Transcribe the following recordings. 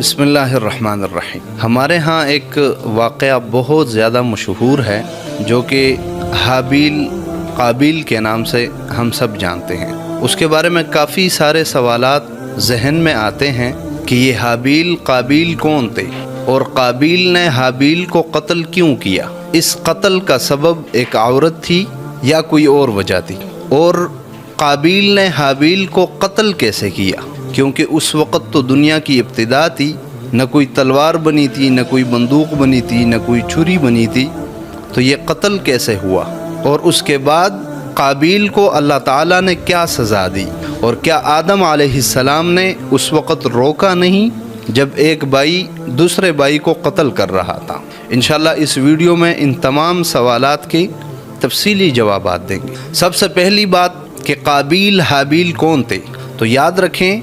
بسم اللہ الرحمن الرحیم۔ ہمارے ہاں ایک واقعہ بہت زیادہ مشہور ہے جو کہ حابیل قابیل کے نام سے ہم سب جانتے ہیں۔ اس کے بارے میں کافی سارے سوالات ذہن میں آتے ہیں کہ یہ حابیل قابیل کون تھے اور قابیل نے حابیل کو قتل کیوں کیا؟ اس قتل کا سبب ایک عورت تھی یا کوئی اور وجہ تھی؟ اور قابیل نے حابیل کو قتل کیسے کیا؟ کیونکہ اس وقت تو دنیا کی ابتدا تھی، نہ کوئی تلوار بنی تھی، نہ کوئی بندوق بنی تھی، نہ کوئی چھری بنی تھی، تو یہ قتل کیسے ہوا؟ اور اس کے بعد قابیل کو اللہ تعالیٰ نے کیا سزا دی؟ اور کیا آدم علیہ السلام نے اس وقت روکا نہیں جب ایک بھائی دوسرے بھائی کو قتل کر رہا تھا؟ انشاءاللہ اس ویڈیو میں ان تمام سوالات کے تفصیلی جوابات دیں گے۔ سب سے پہلی بات کہ قابیل حابیل کون تھے؟ تو یاد رکھیں،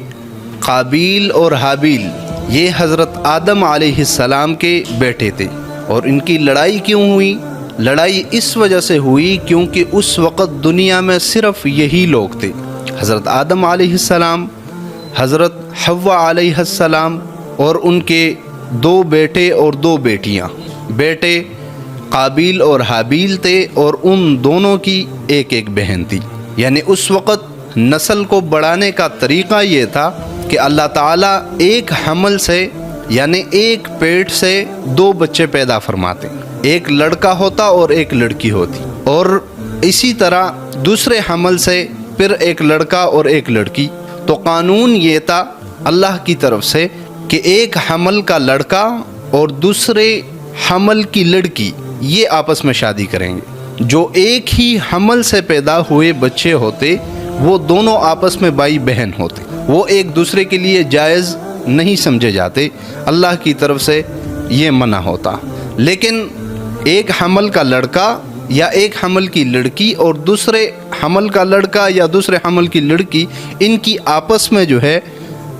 قابیل اور حابیل یہ حضرت آدم علیہ السلام کے بیٹے تھے۔ اور ان کی لڑائی کیوں ہوئی؟ لڑائی اس وجہ سے ہوئی کیونکہ اس وقت دنیا میں صرف یہی لوگ تھے، حضرت آدم علیہ السلام، حضرت حوا علیہ السلام اور ان کے 2 بیٹے اور 2 بیٹیاں۔ بیٹے قابیل اور حابیل تھے اور ان دونوں کی ایک بہن تھی۔ یعنی اس وقت نسل کو بڑھانے کا طریقہ یہ تھا کہ اللہ تعالیٰ ایک حمل سے یعنی ایک پیٹ سے 2 بچے پیدا فرماتے، ایک لڑکا ہوتا اور ایک لڑکی ہوتی، اور اسی طرح دوسرے حمل سے پھر ایک لڑکا اور ایک لڑکی۔ تو قانون یہ تھا اللہ کی طرف سے کہ ایک حمل کا لڑکا اور دوسرے حمل کی لڑکی یہ آپس میں شادی کریں گے۔ جو ایک ہی حمل سے پیدا ہوئے بچے ہوتے وہ دونوں آپس میں بھائی بہن ہوتے، وہ ایک دوسرے کے لیے جائز نہیں سمجھے جاتے، اللہ کی طرف سے یہ منع ہوتا۔ لیکن ایک حمل کا لڑکا یا ایک حمل کی لڑکی اور دوسرے حمل کا لڑکا یا دوسرے حمل کی لڑکی، ان کی آپس میں جو ہے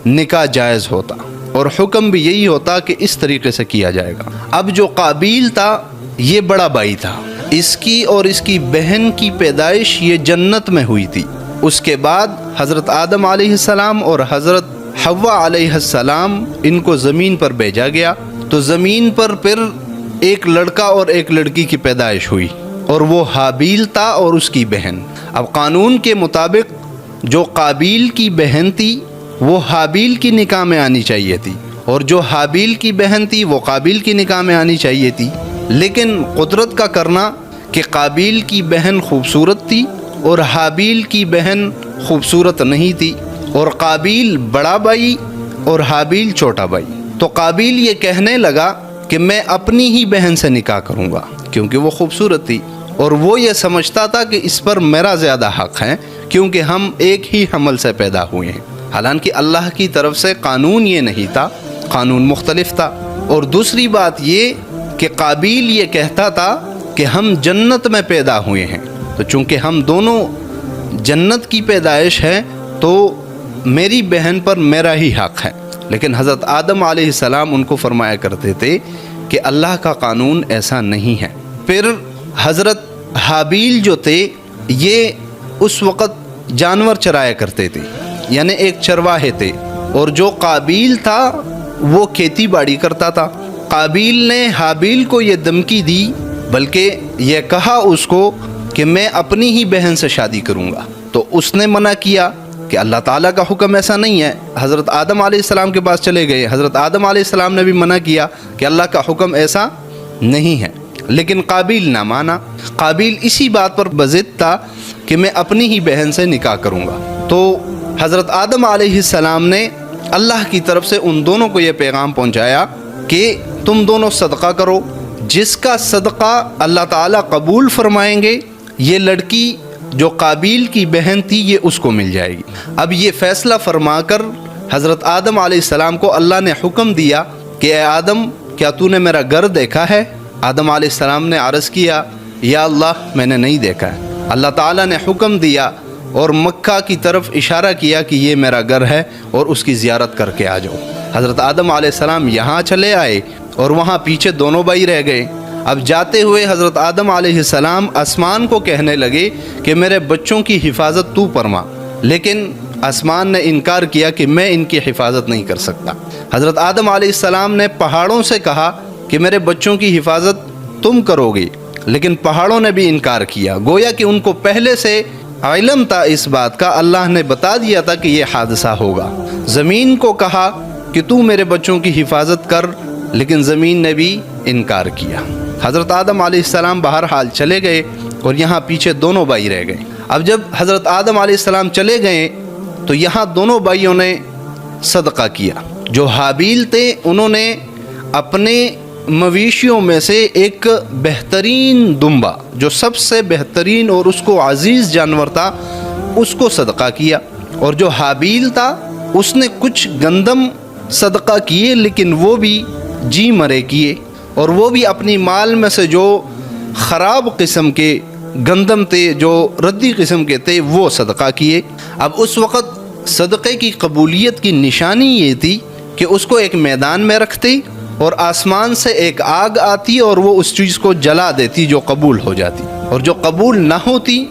نکاح جائز ہوتا، اور حکم بھی یہی ہوتا کہ اس طریقے سے کیا جائے گا۔ اب جو قابیل تھا یہ بڑا بھائی تھا، اس کی اور اس کی بہن کی پیدائش یہ جنت میں ہوئی تھی۔ اس کے بعد حضرت آدم علیہ السلام اور حضرت حوا علیہ السلام ان کو زمین پر بھیجا گیا، تو زمین پر پھر ایک لڑکا اور ایک لڑکی کی پیدائش ہوئی، اور وہ حابیل تھا اور اس کی بہن۔ اب قانون کے مطابق جو قابیل کی بہن تھی وہ حابیل کی نکاح میں آنی چاہیے تھی، اور جو حابیل کی بہن تھی وہ قابیل کی نکاح میں آنی چاہیے تھی۔ لیکن قدرت کا کرنا کہ قابیل کی بہن خوبصورت تھی اور حابیل کی بہن خوبصورت نہیں تھی، اور قابیل بڑا بھائی اور حابیل چھوٹا بھائی۔ تو قابیل یہ کہنے لگا کہ میں اپنی ہی بہن سے نکاح کروں گا کیونکہ وہ خوبصورت تھی، اور وہ یہ سمجھتا تھا کہ اس پر میرا زیادہ حق ہے کیونکہ ہم ایک ہی حمل سے پیدا ہوئے ہیں۔ حالانکہ اللہ کی طرف سے قانون یہ نہیں تھا، قانون مختلف تھا۔ اور دوسری بات یہ کہ قابیل یہ کہتا تھا کہ ہم جنت میں پیدا ہوئے ہیں، تو چونکہ ہم دونوں جنت کی پیدائش ہے تو میری بہن پر میرا ہی حق ہے۔ لیکن حضرت آدم علیہ السلام ان کو فرمایا کرتے تھے کہ اللہ کا قانون ایسا نہیں ہے۔ پھر حضرت حابیل جو تھے یہ اس وقت جانور چرایا کرتے تھے، یعنی ایک چرواہے تھے، اور جو قابیل تھا وہ کھیتی باڑی کرتا تھا۔ قابیل نے حابیل کو یہ دھمکی دی، بلکہ یہ کہا اس کو کہ میں اپنی ہی بہن سے شادی کروں گا، تو اس نے منع کیا کہ اللہ تعالیٰ کا حکم ایسا نہیں ہے۔ حضرت آدم علیہ السلام کے پاس چلے گئے، حضرت آدم علیہ السلام نے بھی منع کیا کہ اللہ کا حکم ایسا نہیں ہے، لیکن قابیل نہ مانا۔ قابیل اسی بات پر بضد تھا کہ میں اپنی ہی بہن سے نکاح کروں گا۔ تو حضرت آدم علیہ السلام نے اللہ کی طرف سے ان دونوں کو یہ پیغام پہنچایا کہ تم دونوں صدقہ کرو، جس کا صدقہ اللہ تعالیٰ قبول فرمائیں گے یہ لڑکی جو قابیل کی بہن تھی یہ اس کو مل جائے گی۔ اب یہ فیصلہ فرما کر حضرت آدم علیہ السلام کو اللہ نے حکم دیا کہ اے آدم کیا تو نے میرا گھر دیکھا ہے؟ آدم علیہ السلام نے عرض کیا یا اللہ میں نے نہیں دیکھا ہے۔ اللہ تعالیٰ نے حکم دیا اور مکہ کی طرف اشارہ کیا کہ یہ میرا گھر ہے اور اس کی زیارت کر کے آ جاؤ۔ حضرت آدم علیہ السلام یہاں چلے آئے اور وہاں پیچھے دونوں بھائی رہ گئے۔ اب جاتے ہوئے حضرت آدم علیہ السلام آسمان کو کہنے لگے کہ میرے بچوں کی حفاظت تو فرما، لیکن آسمان نے انکار کیا کہ میں ان کی حفاظت نہیں کر سکتا۔ حضرت آدم علیہ السلام نے پہاڑوں سے کہا کہ میرے بچوں کی حفاظت تم کرو گے، لیکن پہاڑوں نے بھی انکار کیا، گویا کہ ان کو پہلے سے علم تھا اس بات کا، اللہ نے بتا دیا تھا کہ یہ حادثہ ہوگا۔ زمین کو کہا کہ تو میرے بچوں کی حفاظت کر، لیکن زمین نے بھی انکار کیا۔ حضرت آدم علیہ السلام بہرحال چلے گئے اور یہاں پیچھے دونوں بھائی رہ گئے۔ اب جب حضرت آدم علیہ السلام چلے گئے تو یہاں دونوں بھائیوں نے صدقہ کیا۔ جو حابیل تھے انہوں نے اپنے مویشیوں میں سے ایک بہترین دمبا، جو سب سے بہترین اور اس کو عزیز جانور تھا، اس کو صدقہ کیا، اور جو حابیل تھا اس نے کچھ گندم صدقہ کیے، لیکن وہ بھی جی مرے کیے، اور وہ بھی اپنی مال میں سے جو خراب قسم کے گندم تھے، جو ردی قسم کے تھے، وہ صدقہ کیے۔ اب اس وقت صدقے کی قبولیت کی نشانی یہ تھی کہ اس کو ایک میدان میں رکھتے اور آسمان سے ایک آگ آتی اور وہ اس چیز کو جلا دیتی جو قبول ہو جاتی، اور جو قبول نہ ہوتی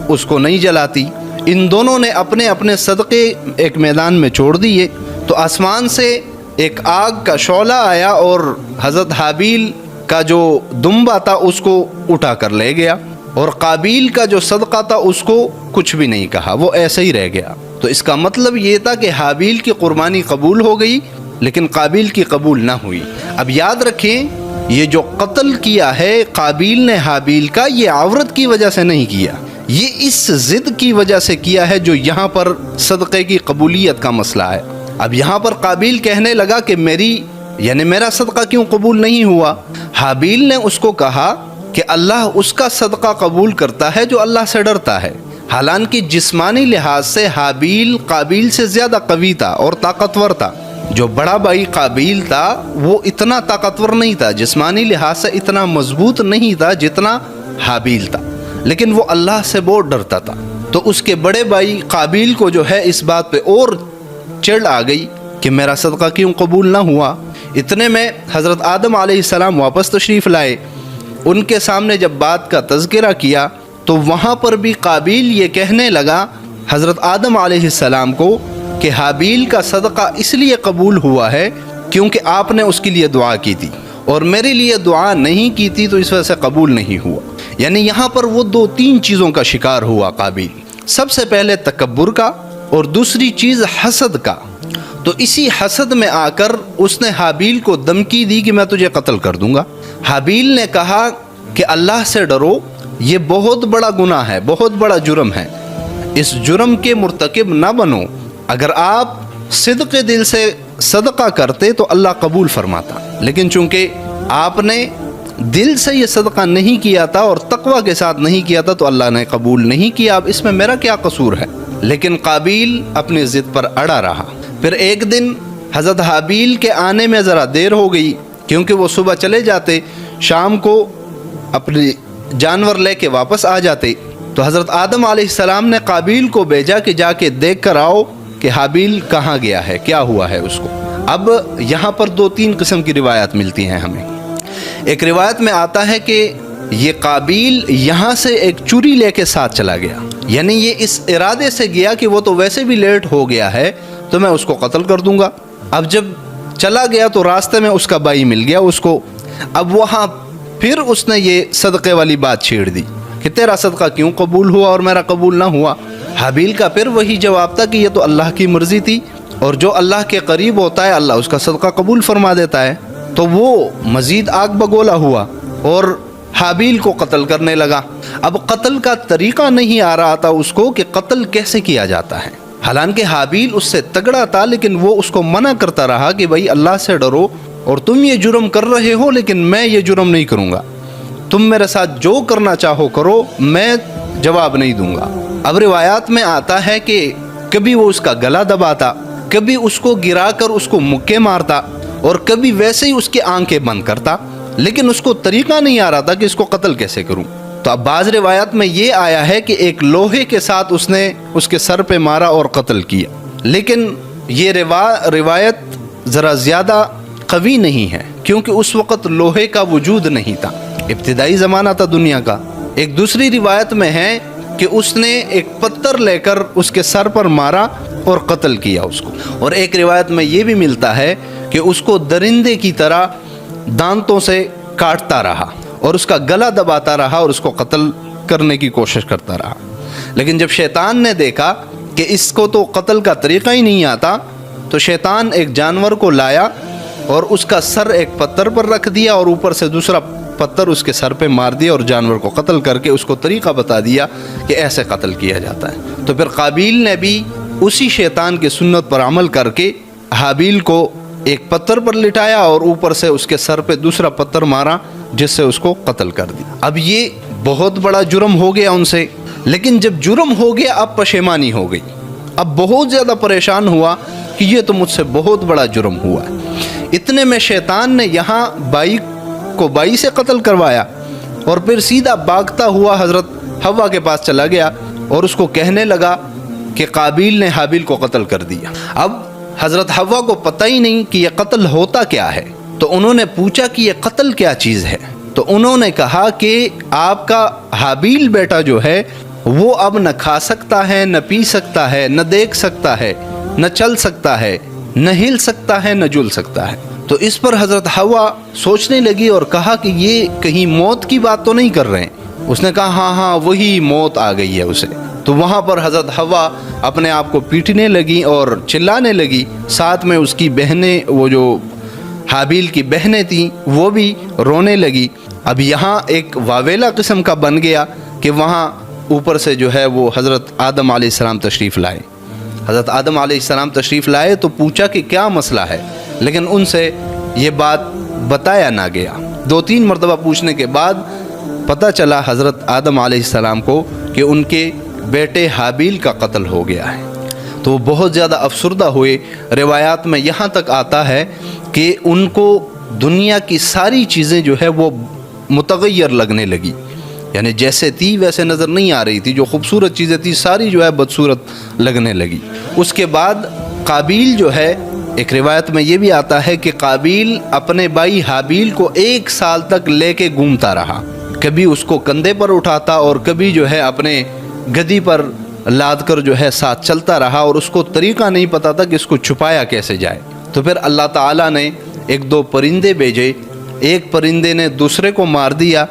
اس کو نہیں جلاتی۔ ان دونوں نے اپنے اپنے صدقے ایک میدان میں چھوڑ دیے، تو آسمان سے ایک آگ کا شعلہ آیا اور حضرت حابیل کا جو دمبا تھا اس کو اٹھا کر لے گیا، اور قابیل کا جو صدقہ تھا اس کو کچھ بھی نہیں کہا، وہ ایسے ہی رہ گیا۔ تو اس کا مطلب یہ تھا کہ حابیل کی قربانی قبول ہو گئی لیکن قابیل کی قبول نہ ہوئی۔ اب یاد رکھیں، یہ جو قتل کیا ہے قابیل نے حابیل کا، یہ عورت کی وجہ سے نہیں کیا، یہ اس ضد کی وجہ سے کیا ہے جو یہاں پر صدقے کی قبولیت کا مسئلہ ہے۔ اب یہاں پر قابیل کہنے لگا کہ میرا صدقہ کیوں قبول نہیں ہوا؟ حابیل نے اس کو کہا کہ اللہ اس کا صدقہ قبول کرتا ہے جو اللہ سے ڈرتا ہے۔ حالانکہ جسمانی لحاظ سے حابیل قابیل سے زیادہ قوی تھا اور طاقتور تھا۔ جو بڑا بھائی قابیل تھا وہ اتنا طاقتور نہیں تھا، جسمانی لحاظ سے اتنا مضبوط نہیں تھا جتنا حابیل تھا، لیکن وہ اللہ سے بہت ڈرتا تھا۔ تو اس کے بڑے بھائی قابیل کو جو ہے اس بات پہ اور چڑ آ گئی کہ میرا صدقہ کیوں قبول نہ ہوا۔ اتنے میں حضرت آدم علیہ السلام واپس تشریف لائے، ان کے سامنے جب بات کا تذکرہ کیا تو وہاں پر بھی قابیل یہ کہنے لگا حضرت آدم علیہ السلام کو کہ حابیل کا صدقہ اس لیے قبول ہوا ہے کیونکہ آپ نے اس کے لیے دعا کی تھی، اور میرے لیے دعا نہیں کی تھی تو اس وجہ سے قبول نہیں ہوا۔ یعنی یہاں پر وہ 2-3 چیزوں کا شکار ہوا قابیل، سب سے پہلے تکبر کا، اور دوسری چیز حسد کا۔ تو اسی حسد میں آ کر اس نے حابیل کو دھمکی دی کہ میں تجھے قتل کر دوں گا۔ حابیل نے کہا کہ اللہ سے ڈرو، یہ بہت بڑا گناہ ہے، بہت بڑا جرم ہے، اس جرم کے مرتکب نہ بنو۔ اگر آپ صدق دل سے صدقہ کرتے تو اللہ قبول فرماتا، لیکن چونکہ آپ نے دل سے یہ صدقہ نہیں کیا تھا اور تقوی کے ساتھ نہیں کیا تھا تو اللہ نے قبول نہیں کیا، اب اس میں میرا کیا قصور ہے؟ لیکن قابیل اپنی ضد پر اڑا رہا۔ پھر ایک دن حضرت حابیل کے آنے میں ذرا دیر ہو گئی، کیونکہ وہ صبح چلے جاتے، شام کو اپنے جانور لے کے واپس آ جاتے۔ تو حضرت آدم علیہ السلام نے قابیل کو بھیجا کہ جا کے دیکھ کر آؤ کہ حابیل کہاں گیا ہے، کیا ہوا ہے اس کو۔ اب یہاں پر 2-3 قسم کی روایات ملتی ہیں ہمیں۔ ایک روایت میں آتا ہے کہ یہ قابیل یہاں سے ایک چوری لے کے ساتھ چلا گیا، یعنی یہ اس ارادے سے گیا کہ وہ تو ویسے بھی لیٹ ہو گیا ہے تو میں اس کو قتل کر دوں گا۔ اب جب چلا گیا تو راستے میں اس کا بھائی مل گیا اس کو، اب وہاں پھر اس نے یہ صدقے والی بات چھیڑ دی کہ تیرا صدقہ کیوں قبول ہوا اور میرا قبول نہ ہوا۔ حابیل کا پھر وہی جواب تھا کہ یہ تو اللہ کی مرضی تھی، اور جو اللہ کے قریب ہوتا ہے اللہ اس کا صدقہ قبول فرما دیتا ہے۔ تو وہ مزید آگ بگولا ہوا اور حابیل کو قتل کرنے لگا۔ اب قتل کا طریقہ نہیں آ رہا تھا اس کو کہ قتل کیسے کیا جاتا ہے، حالانکہ حابیل اس سے تگڑا تھا، لیکن وہ اس کو منع کرتا رہا کہ بھائی اللہ سے ڈرو، اور تم یہ جرم کر رہے ہو لیکن میں یہ جرم نہیں کروں گا، تم میرے ساتھ جو کرنا چاہو کرو، میں جواب نہیں دوں گا۔ اب روایات میں آتا ہے کہ کبھی وہ اس کا گلا دباتا، کبھی اس کو گرا کر اس کو مکے مارتا، اور کبھی ویسے ہی اس کی آنکھیں بند کرتا، لیکن اس کو طریقہ نہیں آ رہا تھا کہ اس کو قتل کیسے کروں۔ تو اب بعض روایات میں یہ آیا ہے کہ ایک لوہے کے ساتھ اس نے اس کے سر پہ مارا اور قتل کیا، لیکن یہ روایت ذرا زیادہ قوی نہیں ہے کیونکہ اس وقت لوہے کا وجود نہیں تھا، ابتدائی زمانہ تھا دنیا کا۔ ایک دوسری روایت میں ہے کہ اس نے ایک پتھر لے کر اس کے سر پر مارا اور قتل کیا اس کو. اور ایک روایت میں یہ بھی ملتا ہے کہ اس کو درندے کی طرح دانتوں سے کاٹتا رہا اور اس کا گلا دباتا رہا اور اس کو قتل کرنے کی کوشش کرتا رہا. لیکن جب شیطان نے دیکھا کہ اس کو تو قتل کا طریقہ ہی نہیں آتا تو شیطان ایک جانور کو لایا اور اس کا سر ایک پتھر پر رکھ دیا اور اوپر سے دوسرا پتھر اس کے سر پہ مار دیا اور جانور کو قتل کر کے اس کو طریقہ بتا دیا کہ ایسے قتل کیا جاتا ہے. تو پھر قابیل نے بھی اسی شیطان کی سنت پر عمل کر کے حابیل کو ایک پتھر پر لٹایا اور اوپر سے اس کے سر پہ دوسرا پتھر مارا جس سے اس کو قتل کر دیا. اب یہ بہت بڑا جرم ہو گیا ان سے، لیکن جب جرم ہو گیا اب پشیمانی ہو گئی. اب بہت زیادہ پریشان ہوا کہ یہ تو مجھ سے بہت بڑا جرم ہوا ہے. اتنے میں شیطان نے یہاں بائی کو بائی سے قتل کروایا اور پھر سیدھا بھاگتا ہوا حضرت حوا کے پاس چلا گیا اور اس کو کہنے لگا کہ قابیل نے حابیل کو قتل کر دیا. اب حضرت حوا کو پتہ ہی نہیں کہ یہ قتل ہوتا کیا ہے، تو انہوں نے پوچھا کہ یہ قتل کیا چیز ہے. تو انہوں نے کہا کہ آپ کا حابیل بیٹا جو ہے وہ اب نہ کھا سکتا ہے، نہ پی سکتا ہے، نہ دیکھ سکتا ہے، نہ چل سکتا ہے، نہ ہل سکتا ہے، نہ جل سکتا ہے. تو اس پر حضرت حوا سوچنے لگی اور کہا کہ یہ کہیں موت کی بات تو نہیں کر رہے ہیں. اس نے کہا ہاں وہی موت آ گئی ہے اسے. تو وہاں پر حضرت حوا اپنے آپ کو پیٹنے لگی اور چلانے لگی. ساتھ میں اس کی بہنیں، وہ جو حابیل کی بہنیں تھیں، وہ بھی رونے لگی. اب یہاں ایک واویلا قسم کا بن گیا کہ وہاں اوپر سے جو ہے وہ حضرت آدم علیہ السلام تشریف لائے. حضرت آدم علیہ السلام تشریف لائے تو پوچھا کہ کیا مسئلہ ہے، لیکن ان سے یہ بات بتایا نہ گیا. 2-3 مرتبہ پوچھنے کے بعد پتہ چلا حضرت آدم علیہ السلام کو کہ ان کے بیٹے حابیل کا قتل ہو گیا ہے. تو وہ بہت زیادہ افسردہ ہوئے. روایات میں یہاں تک آتا ہے کہ ان کو دنیا کی ساری چیزیں جو ہے وہ متغیر لگنے لگی، یعنی جیسے تھی ویسے نظر نہیں آ رہی تھی. جو خوبصورت چیزیں تھی ساری جو ہے بدصورت لگنے لگی. اس کے بعد قابیل جو ہے، ایک روایت میں یہ بھی آتا ہے کہ قابیل اپنے بھائی حابیل کو 1 سال تک لے کے گھومتا رہا. کبھی اس کو کندھے پر اٹھاتا اور کبھی جو ہے اپنے گدی پر لاد کر جو ہے ساتھ چلتا رہا اور اس کو طریقہ نہیں پتا تھا کہ اس کو چھپایا کیسے جائے. تو پھر اللہ تعالیٰ نے 1-2 پرندے بھیجے. ایک پرندے نے دوسرے کو مار دیا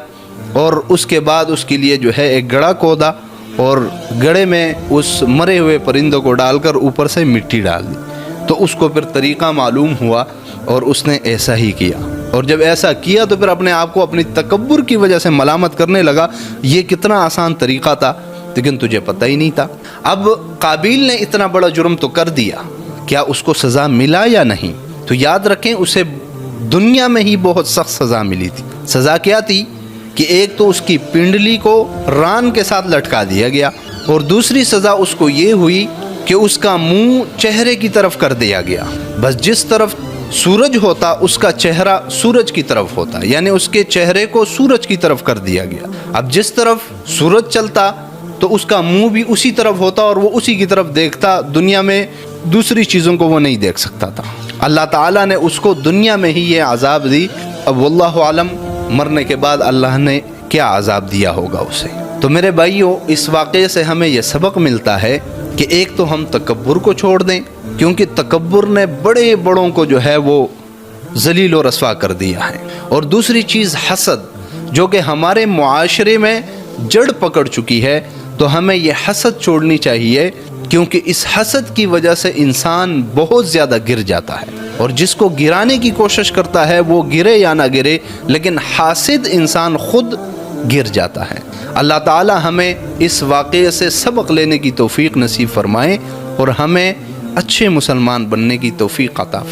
اور اس کے بعد اس کے لیے جو ہے ایک گڑھا کھودا اور گڑھے میں اس مرے ہوئے پرندوں کو ڈال کر اوپر سے مٹی ڈال دی. تو اس کو پھر طریقہ معلوم ہوا اور اس نے ایسا ہی کیا. اور جب ایسا کیا تو پھر اپنے آپ کو اپنی تکبر کی وجہ سے ملامت کرنے لگا، یہ کتنا آسان طریقہ تھا لیکن تجھے پتہ ہی نہیں تھا. اب قابیل نے اتنا بڑا جرم تو کر دیا، کیا اس کو سزا ملا یا نہیں؟ تو یاد رکھیں اسے دنیا میں ہی بہت سخت سزا ملی تھی. سزا کیا تھی کہ ایک تو اس کی پنڈلی کو ران کے ساتھ لٹکا دیا گیا اور دوسری سزا اس کو یہ ہوئی کہ اس کا منہ چہرے کی طرف کر دیا گیا. بس جس طرف سورج ہوتا اس کا چہرہ سورج کی طرف ہوتا، یعنی اس کے چہرے کو سورج کی طرف کر دیا گیا. اب جس طرف سورج چلتا تو اس کا منہ بھی اسی طرف ہوتا اور وہ اسی کی طرف دیکھتا. دنیا میں دوسری چیزوں کو وہ نہیں دیکھ سکتا تھا. اللہ تعالیٰ نے اس کو دنیا میں ہی یہ عذاب دی. اب واللہ عالم مرنے کے بعد اللہ نے کیا عذاب دیا ہوگا اسے. تو میرے بھائیوں، اس واقعے سے ہمیں یہ سبق ملتا ہے کہ ایک تو ہم تکبر کو چھوڑ دیں، کیونکہ تکبر نے بڑے بڑوں کو جو ہے وہ ذلیل و رسوا کر دیا ہے. اور دوسری چیز حسد، جو کہ ہمارے معاشرے میں جڑ پکڑ چکی ہے. تو ہمیں یہ حسد چھوڑنی چاہیے، کیونکہ اس حسد کی وجہ سے انسان بہت زیادہ گر جاتا ہے. اور جس کو گرانے کی کوشش کرتا ہے وہ گرے یا نہ گرے، لیکن حاسد انسان خود گر جاتا ہے. اللہ تعالی ہمیں اس واقعے سے سبق لینے کی توفیق نصیب فرمائے اور ہمیں اچھے مسلمان بننے کی توفیق عطا فرمائے.